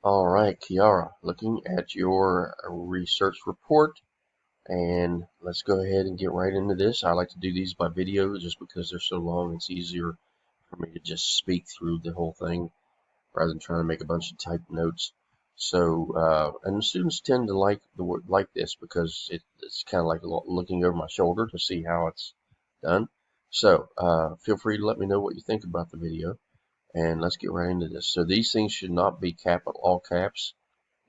All right, Kiara, looking at your research report, and let's go ahead and get right into this. I like to do these by video just because they're so long. It's easier for me to just speak through the whole thing rather than trying to make a bunch of typed notes. So, and students tend to like the word like this because it's kind of like looking over my shoulder to see how it's done. So, feel free to let me know what you think about the video, and let's get right into this. So these things should not be all caps,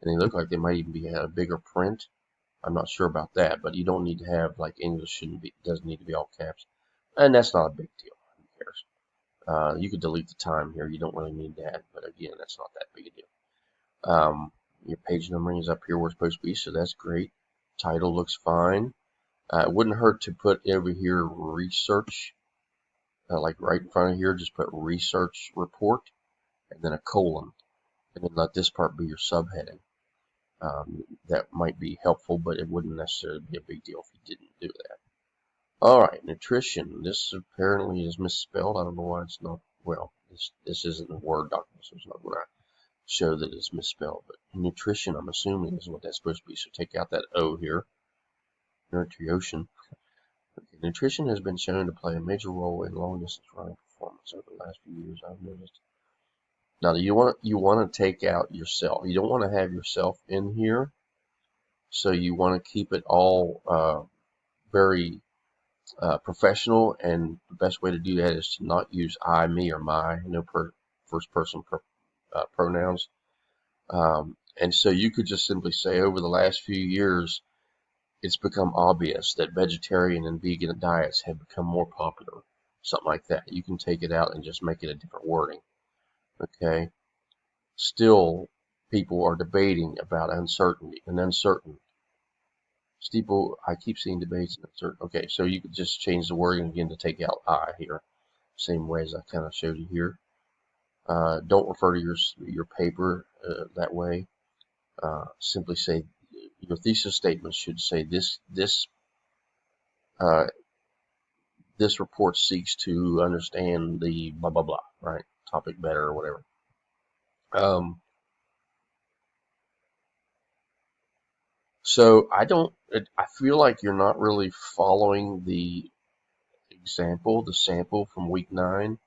and they look like they might even be a bigger print. I'm not sure about that, but you don't need to have like English doesn't need to be all caps, and that's not a big deal. Who cares? You could delete the time here. You don't really need that, but again, that's not that big a deal. Your page numbering is up here where it's supposed to be, so that's great. Title looks fine. It wouldn't hurt to put over here research, like right in front of here, just put research report and then a colon, and then let this part be your subheading. That might be helpful, but it wouldn't necessarily be a big deal if you didn't do that. All right, nutrition. This apparently is misspelled. I don't know why it's not. Well, this isn't a Word document, so it's not going to show that it's misspelled. But nutrition, I'm assuming, is what that's supposed to be. So take out that O here. Nutrition. Okay, nutrition has been shown to play a major role in long-distance running performance over the last few years. I've noticed. Now you want to take out yourself. You don't want to have yourself in here. So you want to keep it all very professional, and the best way to do that is to not use I, me, or my, no first person pronouns. And so you could just simply say, over the last few years, it's become obvious that vegetarian and vegan diets have become more popular. Something like that. You can take it out and just make it a different wording. Okay. Still, people are debating about uncertainty and uncertain. Steeple, I keep seeing debates and uncertain. Okay, so you could just change the wording again to take out I here. Same way as I kind of showed you here. Don't refer to your paper that way. Simply say your thesis statement should say this report seeks to understand the blah blah blah, right? Topic better or whatever. So I feel like you're not really following the sample from week 9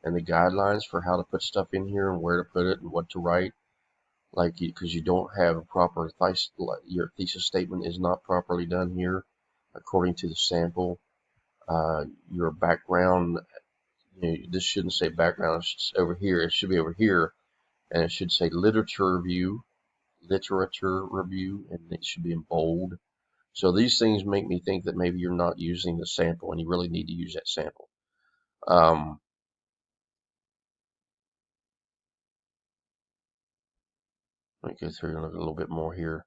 and the guidelines for how to put stuff in here and where to put it and what to write. Like, because you don't have a proper your thesis statement is not properly done here according to the sample. Your background, this shouldn't say background, it's over here. It should be over here, and it should say literature review, and it should be in bold. So these things make me think that maybe you're not using the sample, and you really need to use that sample. Let me go through and look a little bit more here.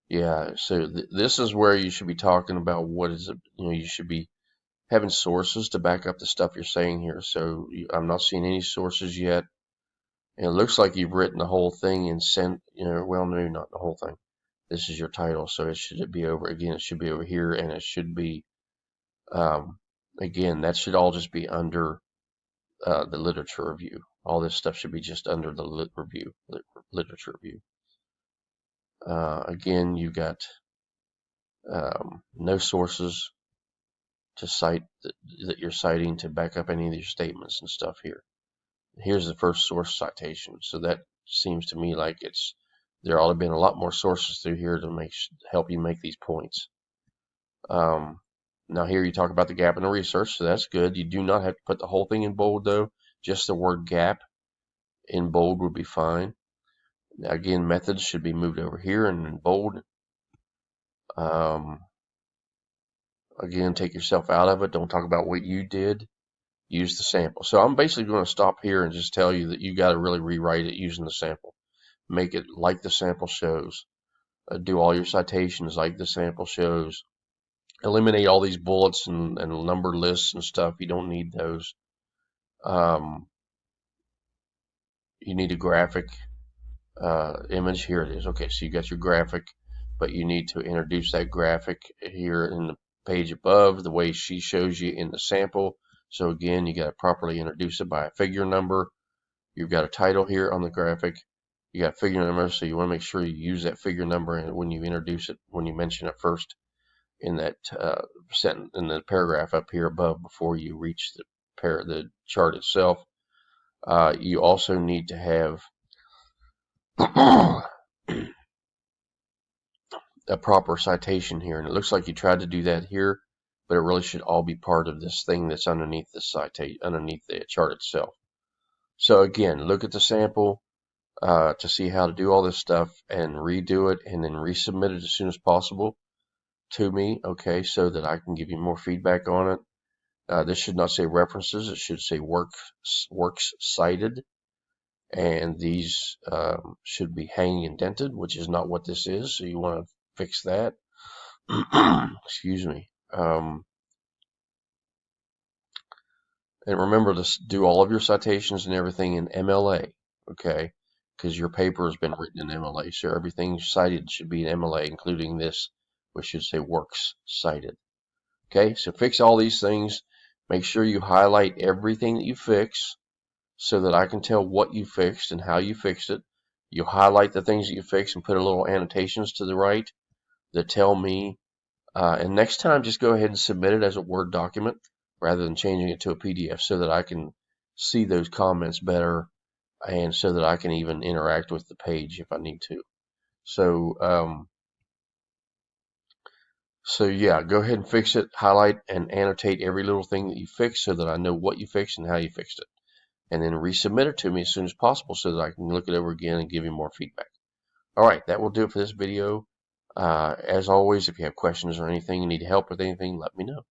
Yeah, so this is where you should be talking about what is it, you should be having sources to back up the stuff you're saying here. So I'm not seeing any sources yet. And it looks like you've written the whole thing and sent, well, no, not the whole thing. This is your title, so it should be over, again, it should be over here, and it should be, again, that should all just be under the literature review. All this stuff should be just under the literature review. Again, you got no sources to cite that you're citing to back up any of your statements and stuff here. Here's the first source citation. So that seems to me like there ought to have been a lot more sources through here to help you make these points. Now here you talk about the gap in the research, so that's good. You do not have to put the whole thing in bold though. Just the word gap in bold would be fine. Now, again, methods should be moved over here and in bold. Again, take yourself out of it. Don't talk about what you did. Use the sample. So I'm basically going to stop here and just tell you that you got to really rewrite it using the sample. Make it like the sample shows. Do all your citations like the sample shows. Eliminate all these bullets and number lists and stuff. You don't need those. You need a graphic image. Here it is. Okay, so you got your graphic, but you need to introduce that graphic here in the page above the way she shows you in the sample. So again, you got to properly introduce it by a figure number. You've got a title here on the graphic. you got figure number, so you want to make sure you use that figure number when you introduce it, when you mention it first in that sentence, in the paragraph up here above before you reach the chart itself. You also need to have a proper citation here, and it looks like you tried to do that here, but it really should all be part of this thing that's underneath the underneath the chart itself. So again, look at the sample to see how to do all this stuff and redo it, and then resubmit it as soon as possible to me, okay, so that I can give you more feedback on it. This should not say references, it should say works cited, and these should be hanging indented, which is not what this is, so you want to fix that. Excuse me. And remember to do all of your citations and everything in MLA, okay? Because your paper has been written in MLA, so everything cited should be in MLA, including this, which should say works cited. Okay, so fix all these things. Make sure you highlight everything that you fix so that I can tell what you fixed and how you fixed it. You highlight the things that you fixed and put a little annotations to the right that tell me. And next time, just go ahead and submit it as a Word document rather than changing it to a PDF so that I can see those comments better and so that I can even interact with the page if I need to. So yeah, go ahead and fix it, highlight and annotate every little thing that you fixed so that I know what you fixed and how you fixed it. And then resubmit it to me as soon as possible so that I can look it over again and give you more feedback. All right, that will do it for this video. As always, if you have questions or anything, you need help with anything, let me know.